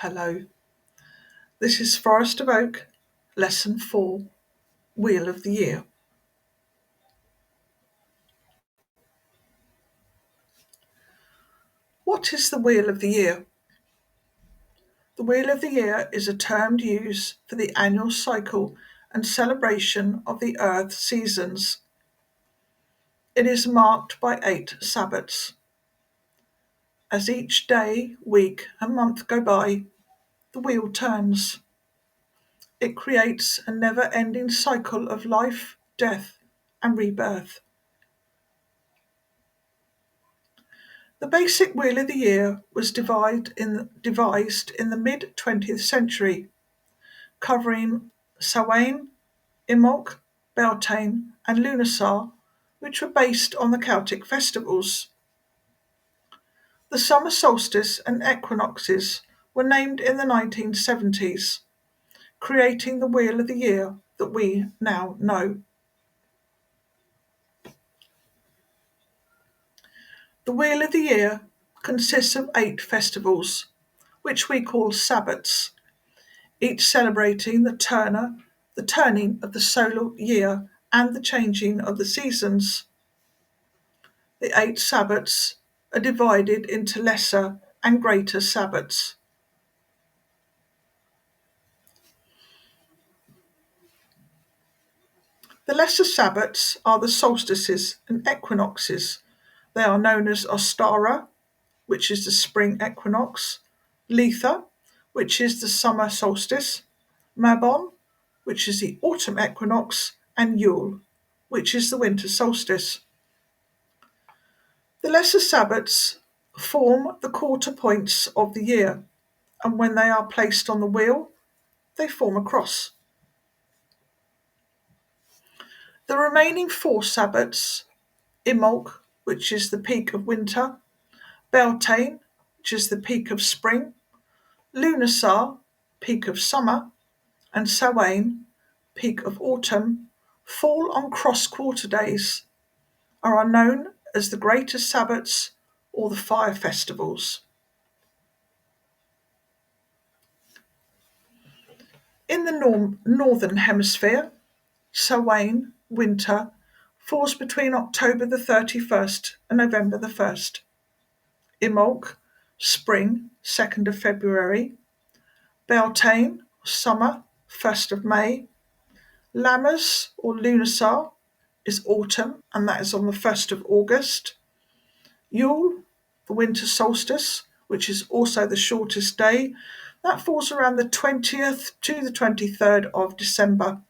Hello, this is Forest of Oak, Lesson 4, Wheel of the Year. What is the Wheel of the Year? The Wheel of the Year is a term used for the annual cycle and celebration of the Earth's seasons. It is marked by 8 Sabbats. As each day, week, and month go by, the wheel turns. It creates a never-ending cycle of life, death, and rebirth. The basic Wheel of the Year was devised in the mid-20th century, covering Samhain, Imbolc, Beltane and Lughnasadh, which were based on the Celtic festivals. The summer solstice and equinoxes were named in the 1970s, creating the Wheel of the Year that we now know. The Wheel of the Year consists of 8 festivals, which we call Sabbats, each celebrating the turning of the solar year and the changing of the seasons. The 8 Sabbats are divided into lesser and greater Sabbats. The lesser Sabbats are the solstices and equinoxes. They are known as Ostara, which is the spring equinox, Letha, which is the summer solstice, Mabon, which is the autumn equinox, and Yule, which is the winter solstice. The lesser Sabbats form the quarter points of the year, and when they are placed on the wheel, they form a cross. The remaining 4 Sabbats, Imbolc, which is the peak of winter, Beltane, which is the peak of spring, Lughnasadh, peak of summer, and Samhain, peak of autumn, fall on cross quarter days, and are known as the Greater Sabbats or the fire festivals. In the northern hemisphere, Samhain, winter, falls between October the 31st and November the 1st. Imbolc, spring, 2nd of February. Beltane, summer, 1st of May. Lammas or Lughnasadh is autumn, and that is on the 1st of August. Yule, the winter solstice, which is also the shortest day, that falls around the 20th to the 23rd of December.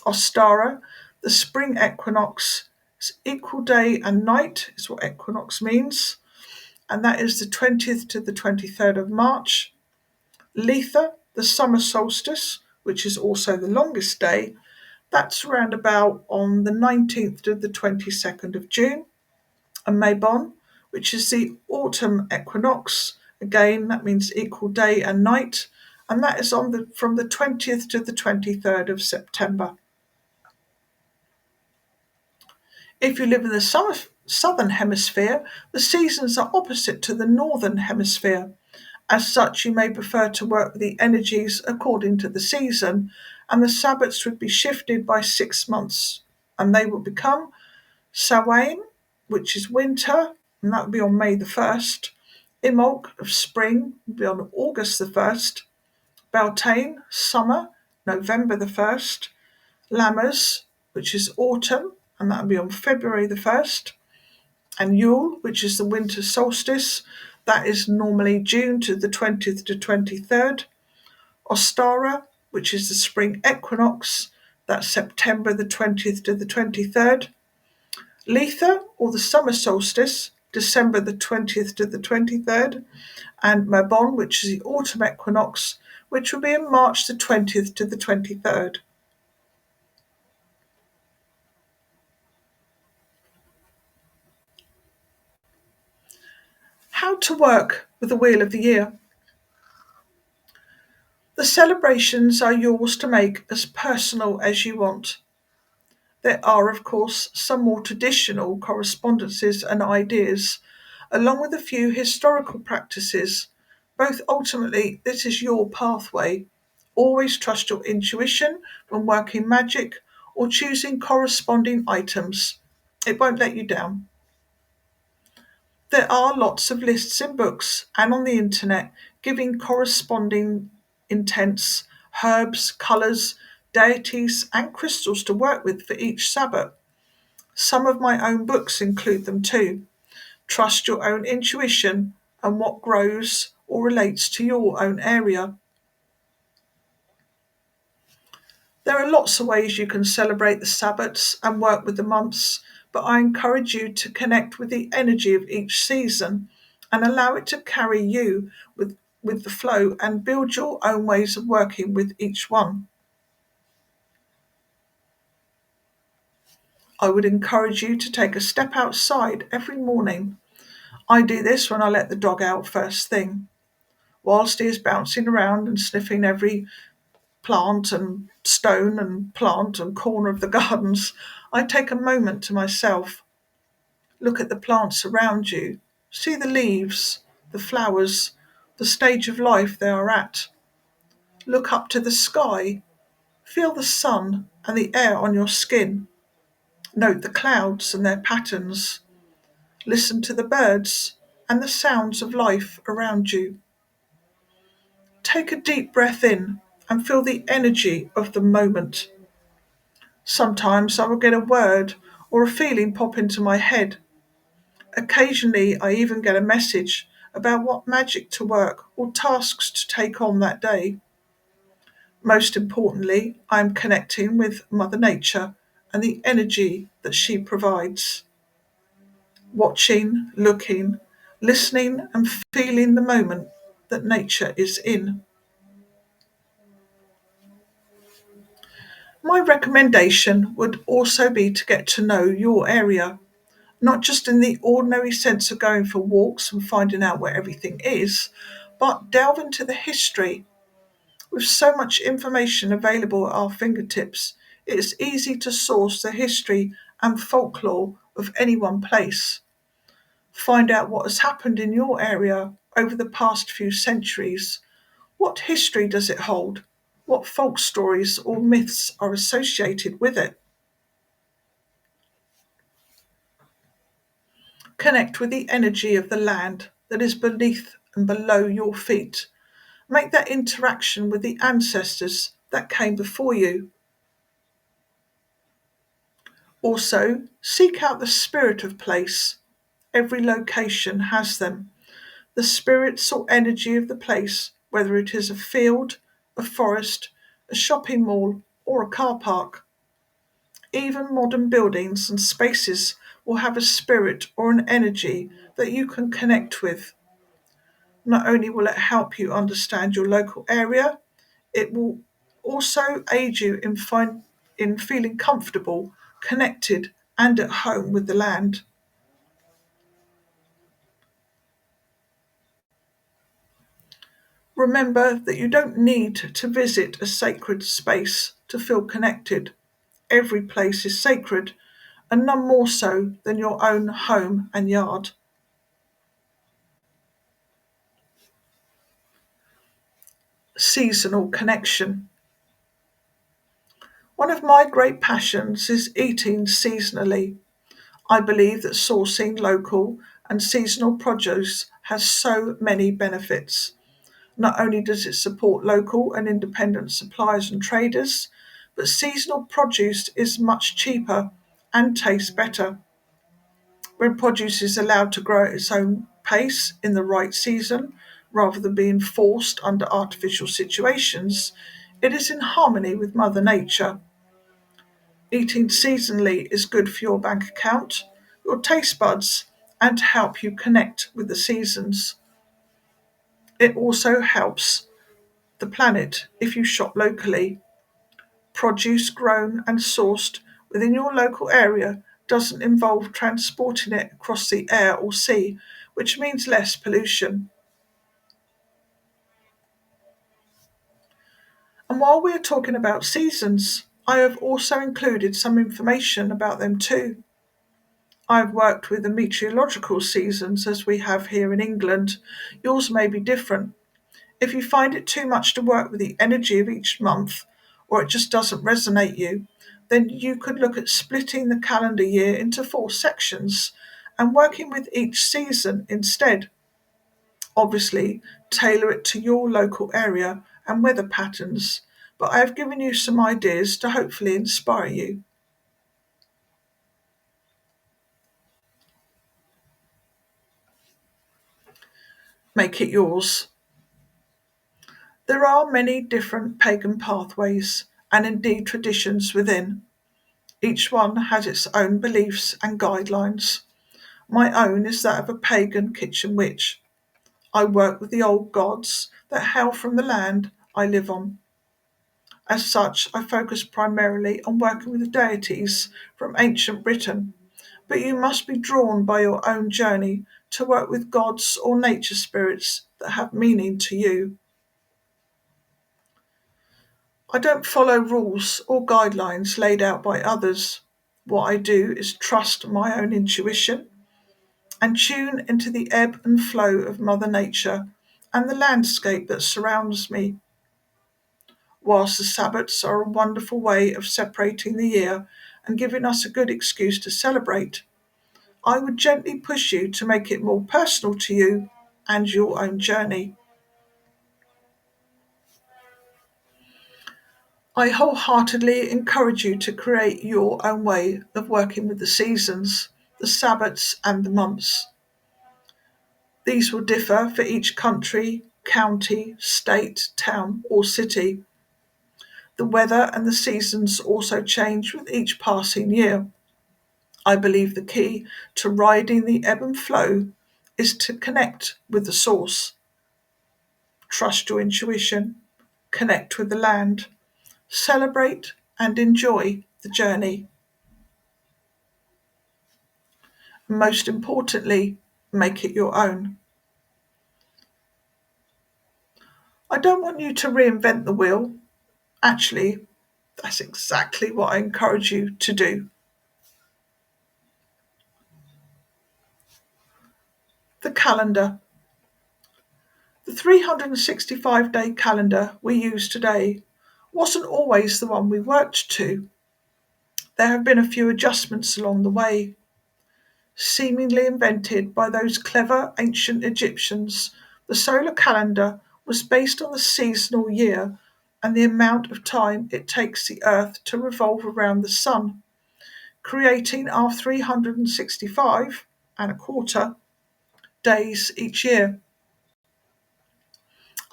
Ostara, the spring equinox, is equal day and night, is what equinox means, and that is the 20th to the 23rd of March. Letha, the summer solstice, which is also the longest day, that's around about on the 19th to the 22nd of June. And Mabon, which is the autumn equinox, again that means equal day and night, and that is from the 20th to the 23rd of September. If you live in the southern hemisphere, the seasons are opposite to the northern hemisphere. As such, you may prefer to work with the energies according to the season, and the Sabbats would be shifted by 6 months, and they will become Samhain, which is winter, and that will be on May the 1st. Imbolc of spring will be on August the 1st. Beltane, summer, November the 1st. Lammas, which is autumn, and that will be on February the 1st. And Yule, which is the winter solstice, that is normally June to the 20th to 23rd. Ostara, which is the spring equinox, that's September the 20th to the 23rd. Letha, or the summer solstice, December the 20th to the 23rd. And Mabon, which is the autumn equinox, which will be in March the 20th to the 23rd. How to work with the Wheel of the Year. The celebrations are yours to make as personal as you want. There are, of course, some more traditional correspondences and ideas, along with a few historical practices Both ultimately, this is your pathway. Always trust your intuition when working magic or choosing corresponding items. It won't let you down. There are lots of lists in books and on the internet giving corresponding intents, herbs, colours, deities, and crystals to work with for each Sabbath. Some of my own books include them too. Trust your own intuition and what grows or relates to your own area. There are lots of ways you can celebrate the Sabbats and work with the months, but I encourage you to connect with the energy of each season and allow it to carry you with the flow and build your own ways of working with each one. I would encourage you to take a step outside every morning. I do this when I let the dog out first thing. Whilst he is bouncing around and sniffing every plant and stone and plant and corner of the gardens, I take a moment to myself. Look at the plants around you. See the leaves, the flowers, the stage of life they are at. Look up to the sky. Feel the sun and the air on your skin. Note the clouds and their patterns. Listen to the birds and the sounds of life around you. Take a deep breath in and feel the energy of the moment. Sometimes I will get a word or a feeling pop into my head. Occasionally, I even get a message about what magic to work or tasks to take on that day. Most importantly, I am connecting with Mother Nature and the energy that she provides. Watching, looking, listening, and feeling the moment that nature is in. My recommendation would also be to get to know your area, not just in the ordinary sense of going for walks and finding out where everything is, but delve into the history. With so much information available at our fingertips, it is easy to source the history and folklore of any one place. Find out what has happened in your area over the past few centuries. What history does it hold? What folk stories or myths are associated with it? Connect with the energy of the land that is beneath and below your feet. Make that interaction with the ancestors that came before you. Also, seek out the spirit of place. Every location has them. The spirits or energy of the place, whether it is a field, a forest, a shopping mall, or a car park. Even modern buildings and spaces will have a spirit or an energy that you can connect with. Not only will it help you understand your local area, it will also aid you in feeling comfortable, connected, and at home with the land. Remember that you don't need to visit a sacred space to feel connected. Every place is sacred, and none more so than your own home and yard. Seasonal connection. One of my great passions is eating seasonally. I believe that sourcing local and seasonal produce has so many benefits. Not only does it support local and independent suppliers and traders, but seasonal produce is much cheaper and tastes better. When produce is allowed to grow at its own pace in the right season, rather than being forced under artificial situations, it is in harmony with Mother Nature. Eating seasonally is good for your bank account, your taste buds, and to help you connect with the seasons. It also helps the planet if you shop locally. Produce grown and sourced within your local area doesn't involve transporting it across the air or sea, which means less pollution. And while we're talking about seasons, I have also included some information about them too. I've worked with the meteorological seasons as we have here in England. Yours may be different. If you find it too much to work with the energy of each month, or it just doesn't resonate you, then you could look at splitting the calendar year into 4 sections and working with each season instead. Obviously, tailor it to your local area and weather patterns, but I have given you some ideas to hopefully inspire you. Make it yours. There are many different pagan pathways and indeed traditions within. Each one has its own beliefs and guidelines. My own is that of a pagan kitchen witch. I work with the old gods that hail from the land I live on. As such, I focus primarily on working with the deities from ancient Britain, but you must be drawn by your own journey to work with gods or nature spirits that have meaning to you. I don't follow rules or guidelines laid out by others. What I do is trust my own intuition and tune into the ebb and flow of Mother Nature and the landscape that surrounds me. Whilst the Sabbats are a wonderful way of separating the year and giving us a good excuse to celebrate, I would gently push you to make it more personal to you and your own journey. I wholeheartedly encourage you to create your own way of working with the seasons, the Sabbats, and the months. These will differ for each country, county, state, town, or city. The weather and the seasons also change with each passing year. I believe the key to riding the ebb and flow is to connect with the source, trust your intuition, connect with the land, celebrate and enjoy the journey. Most importantly, make it your own. I don't want you to reinvent the wheel. Actually, that's exactly what I encourage you to do. The calendar. The 365-day calendar we use today wasn't always the one we worked to. There have been a few adjustments along the way, seemingly invented by those clever ancient Egyptians. The solar calendar was based on the seasonal year and the amount of time it takes the Earth to revolve around the Sun, creating our 365 and a quarter days each year.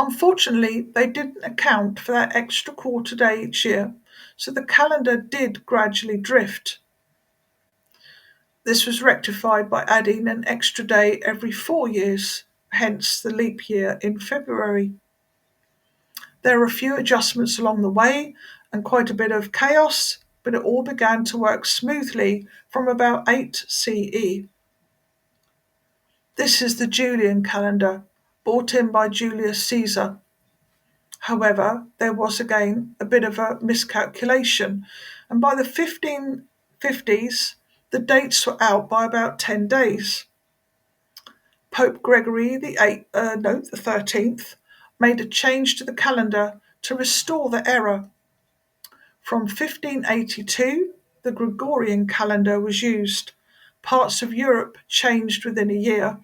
Unfortunately, they didn't account for that extra quarter day each year, so the calendar did gradually drift. This was rectified by adding an extra day every 4 years, hence the leap year in February. There were a few adjustments along the way and quite a bit of chaos, but it all began to work smoothly from about 8 CE. This is the Julian calendar, brought in by Julius Caesar. However, there was again a bit of a miscalculation, and by the 1550s, the dates were out by about 10 days. Pope Gregory the 13th made a change to the calendar to restore the error. From 1582, the Gregorian calendar was used. Parts of Europe changed within a year,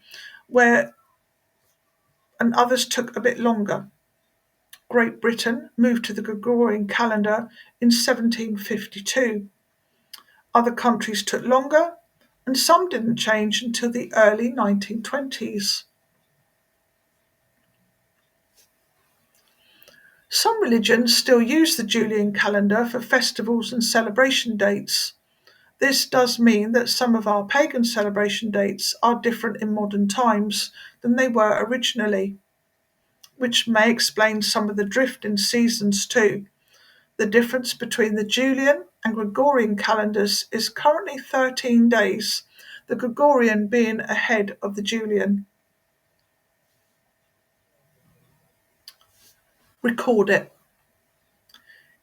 where and others took a bit longer. Great Britain moved to the Gregorian calendar in 1752. Other countries took longer, and some didn't change until the early 1920s. Some religions still use the Julian calendar for festivals and celebration dates. This does mean that some of our pagan celebration dates are different in modern times than they were originally, which may explain some of the drift in seasons too. The difference between the Julian and Gregorian calendars is currently 13 days, the Gregorian being ahead of the Julian. Record it.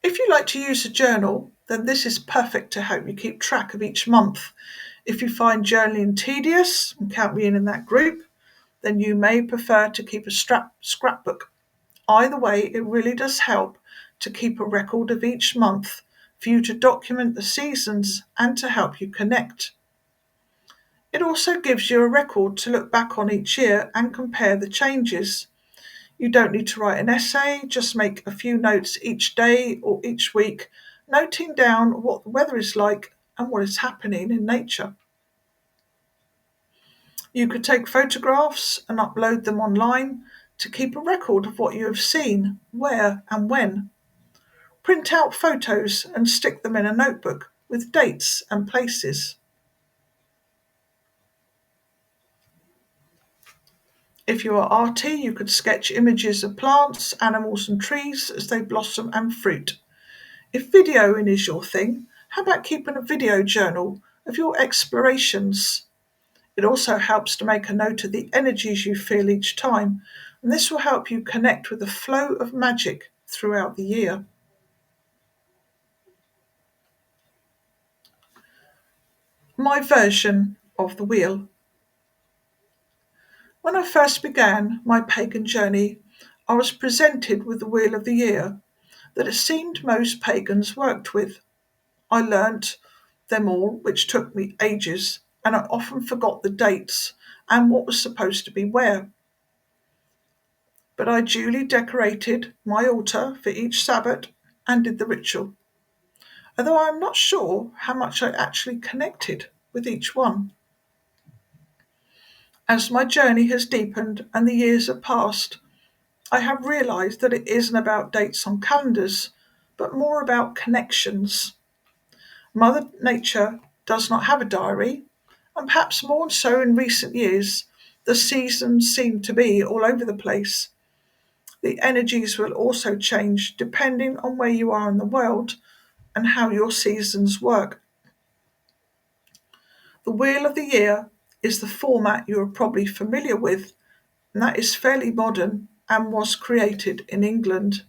If you like to use a journal, then this is perfect to help you keep track of each month. If you find journaling tedious, and count me in that group, then you may prefer to keep a scrapbook. Either way, it really does help to keep a record of each month for you to document the seasons and to help you connect. It also gives you a record to look back on each year and compare the changes. You don't need to write an essay, just make a few notes each day or each week, noting down what the weather is like and what is happening in nature. You could take photographs and upload them online to keep a record of what you have seen, where, and when. Print out photos and stick them in a notebook with dates and places. If you are arty, you could sketch images of plants, animals, and trees as they blossom and fruit. If videoing is your thing, how about keeping a video journal of your explorations? It also helps to make a note of the energies you feel each time, and this will help you connect with the flow of magic throughout the year. My version of the wheel. When I first began my pagan journey, I was presented with the wheel of the year that it seemed most pagans worked with. I learnt them all, which took me ages, and I often forgot the dates and what was supposed to be where. But I duly decorated my altar for each Sabbath and did the ritual, although I am not sure how much I actually connected with each one. As my journey has deepened and the years have passed, I have realised that it isn't about dates on calendars, but more about connections. Mother Nature does not have a diary, and perhaps more so in recent years, the seasons seem to be all over the place. The energies will also change depending on where you are in the world and how your seasons work. The Wheel of the Year is the format you are probably familiar with, and that is fairly modern and was created in England.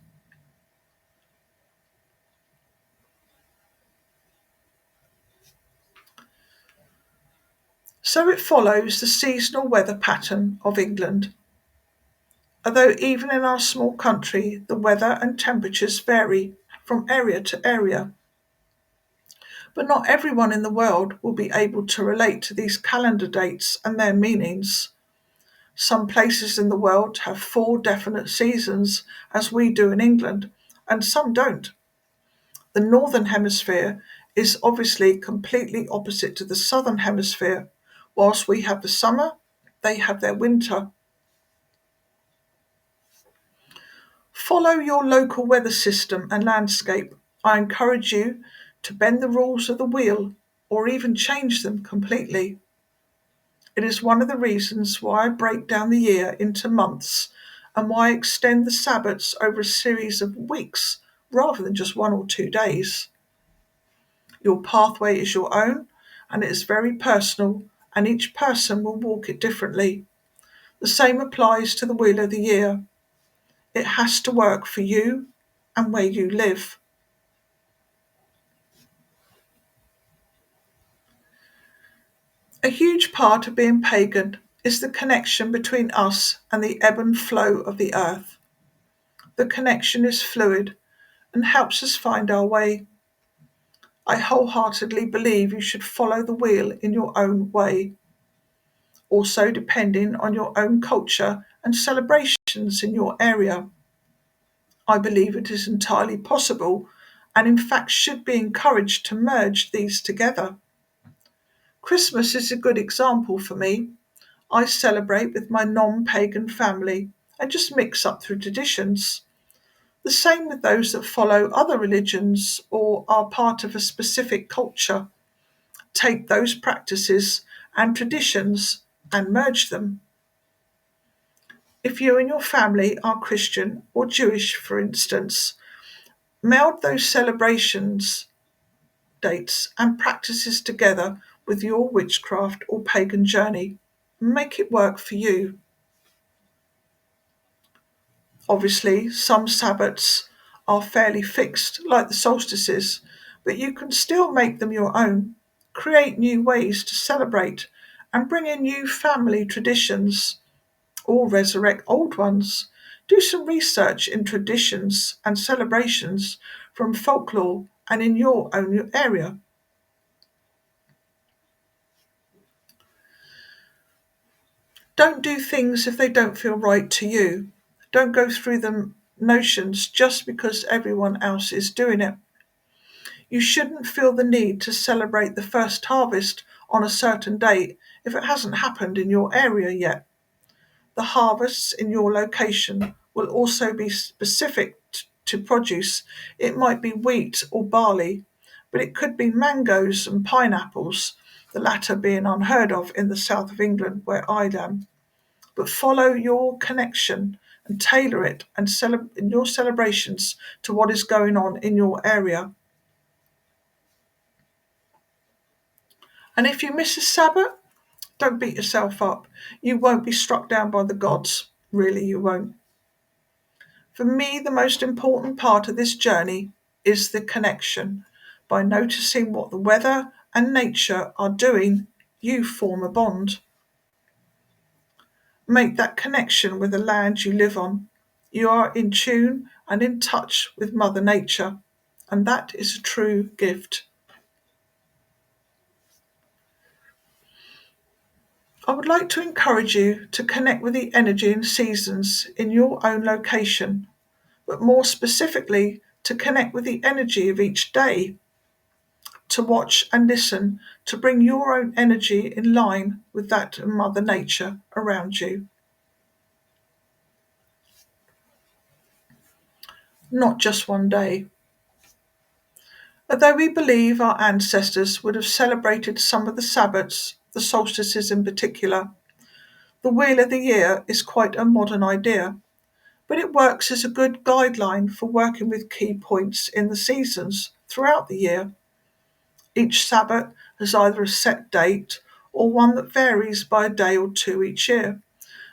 So it follows the seasonal weather pattern of England. Although even in our small country, the weather and temperatures vary from area to area. But not everyone in the world will be able to relate to these calendar dates and their meanings. Some places in the world have 4 definite seasons, as we do in England, and some don't. The Northern Hemisphere is obviously completely opposite to the Southern Hemisphere. Whilst we have the summer, they have their winter. Follow your local weather system and landscape. I encourage you to bend the rules of the wheel or even change them completely. It is one of the reasons why I break down the year into months and why I extend the Sabbats over a series of weeks rather than just 1 or 2 days. Your pathway is your own and it is very personal, and each person will walk it differently. The same applies to the Wheel of the Year. It has to work for you and where you live. A huge part of being pagan is the connection between us and the ebb and flow of the earth. The connection is fluid and helps us find our way. I wholeheartedly believe you should follow the wheel in your own way, also depending on your own culture and celebrations in your area. I believe it is entirely possible and in fact should be encouraged to merge these together. Christmas is a good example for me. I celebrate with my non-pagan family and just mix up through traditions. The same with those that follow other religions or are part of a specific culture. Take those practices and traditions and merge them. If you and your family are Christian or Jewish, for instance, meld those celebrations, dates, and practices together with your witchcraft or pagan journey. Make it work for you. Obviously, some Sabbats are fairly fixed, like the solstices, but you can still make them your own, create new ways to celebrate, and bring in new family traditions, or resurrect old ones. Do some research in traditions and celebrations from folklore and in your own area. Don't do things if they don't feel right to you. Don't go through the notions just because everyone else is doing it. You shouldn't feel the need to celebrate the first harvest on a certain date if it hasn't happened in your area yet. The harvests in your location will also be specific to produce. It might be wheat or barley, but it could be mangoes and pineapples, the latter being unheard of in the south of England where I am. But follow your connection and tailor it and in your celebrations to what is going on in your area. And if you miss a Sabbath, don't beat yourself up. You won't be struck down by the gods. Really, you won't. For me, the most important part of this journey is the connection. By noticing what the weather and nature are doing, you form a bond. Make that connection with the land you live on. You are in tune and in touch with Mother Nature, and that is a true gift. I would like to encourage you to connect with the energy and seasons in your own location, but more specifically, to connect with the energy of each day, to watch and listen, to bring your own energy in line with that of Mother Nature around you. Not just one day. Although we believe our ancestors would have celebrated some of the Sabbats, the solstices in particular, the Wheel of the Year is quite a modern idea, but it works as a good guideline for working with key points in the seasons throughout the year. Each Sabbath has either a set date or one that varies by a day or two each year,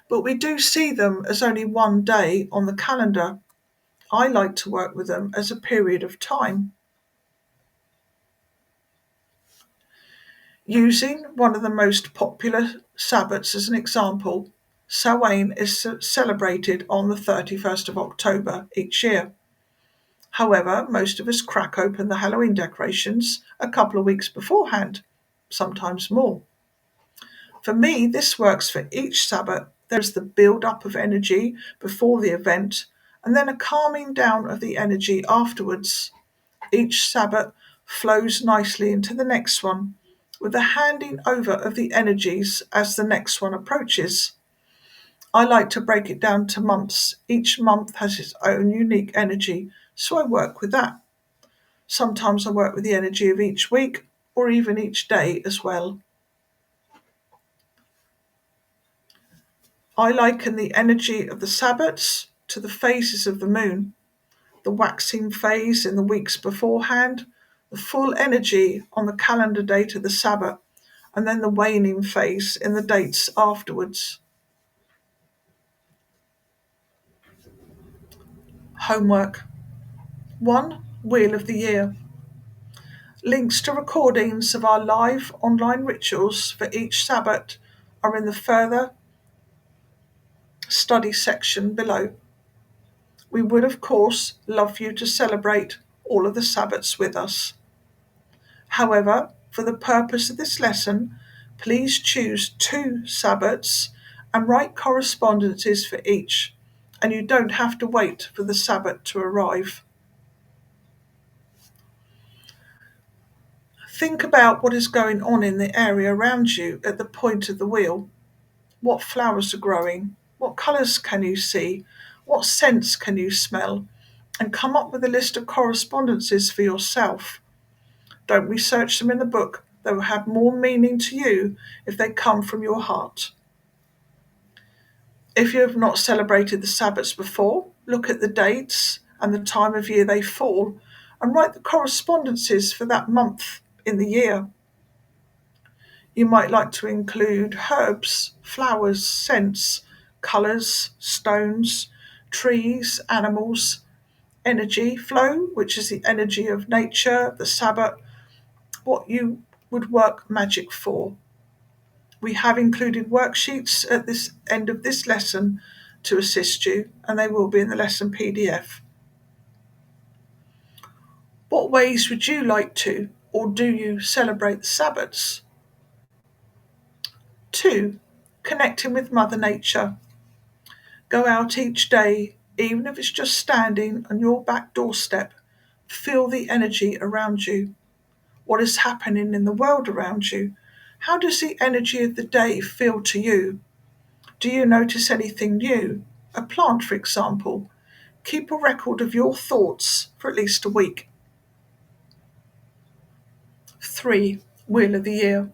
but we do see them as only one day on the calendar. I like to work with them as a period of time. Using one of the most popular Sabbats as an example, Samhain is celebrated on the 31st of October each year. However, most of us crack open the Halloween decorations a couple of weeks beforehand, sometimes more. For me, this works for each Sabbath. There's the build up of energy before the event, and then a calming down of the energy afterwards. Each Sabbath flows nicely into the next one, with a handing over of the energies as the next one approaches. I like to break it down to months. Each month has its own unique energy, so I work with that. Sometimes I work with the energy of each week or even each day as well. I liken the energy of the Sabbats to the phases of the moon, the waxing phase in the weeks beforehand, the full energy on the calendar date of the Sabbath, and then the waning phase in the dates afterwards. Homework 1. Wheel of the Year. Links to recordings of our live online rituals for each Sabbath are in the further study section below. We would, of course, love you to celebrate all of the Sabbats with us. However, for the purpose of this lesson, please choose 2 Sabbats and write correspondences for each, and you don't have to wait for the Sabbath to arrive. Think about what is going on in the area around you at the point of the wheel. What flowers are growing? What colours can you see? What scents can you smell? And come up with a list of correspondences for yourself. Don't research them in the book. They will have more meaning to you if they come from your heart. If you have not celebrated the Sabbats before, look at the dates and the time of year they fall and write the correspondences for that month in the year. You might like to include herbs, flowers, scents, colours, stones, trees, animals, energy flow, which is the energy of nature, the Sabbath, what you would work magic for. We have included worksheets at this end of this lesson to assist you, and they will be in the lesson PDF. What ways would you like to, or do you celebrate the Sabbats? 2. Connecting with Mother Nature. Go out each day, even if it's just standing on your back doorstep. Feel the energy around you. What is happening in the world around you? How does the energy of the day feel to you? Do you notice anything new? A plant, for example. Keep a record of your thoughts for at least a week. 3. Wheel of the Year.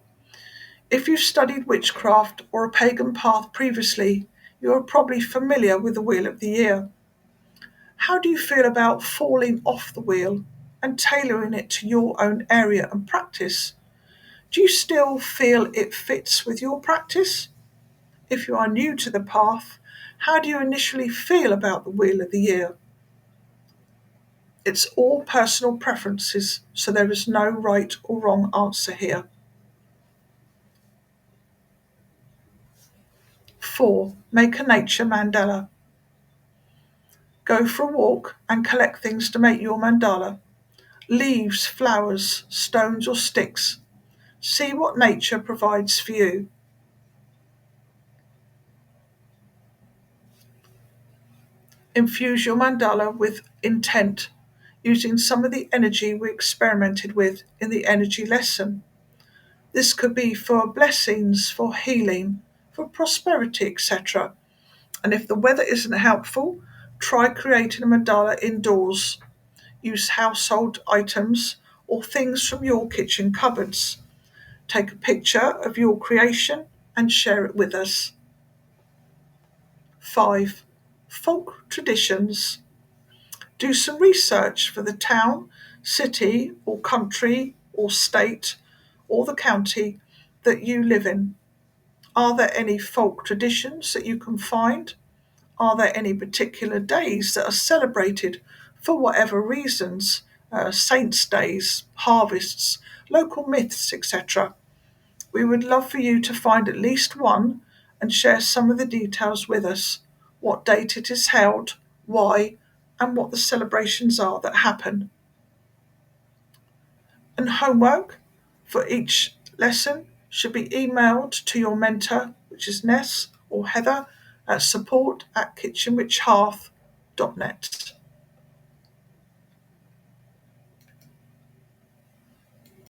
If you've studied witchcraft or a pagan path previously, you are probably familiar with the Wheel of the Year. How do you feel about falling off the wheel and tailoring it to your own area and practice? Do you still feel it fits with your practice? If you are new to the path, how do you initially feel about the Wheel of the Year? It's all personal preferences, so there is no right or wrong answer here. 4. Make a nature mandala. Go for a walk and collect things to make your mandala. Leaves, flowers, stones or sticks. See what nature provides for you. Infuse your mandala with intent, using some of the energy we experimented with in the energy lesson. This could be for blessings, for healing, for prosperity, etc. And if the weather isn't helpful, try creating a mandala indoors. Use household items or things from your kitchen cupboards. Take a picture of your creation and share it with us. 5. Folk traditions. Do some research for the town, city, or country, or state, or the county that you live in. Are there any folk traditions that you can find? Are there any particular days that are celebrated for whatever reasons? Saints' days, harvests, local myths, etc. We would love for you to find at least one and share some of the details with us, what date it is held, why, and what the celebrations are that happen. And homework for each lesson should be emailed to your mentor, which is Ness or Heather, at support@kitchenwitchhearth.net.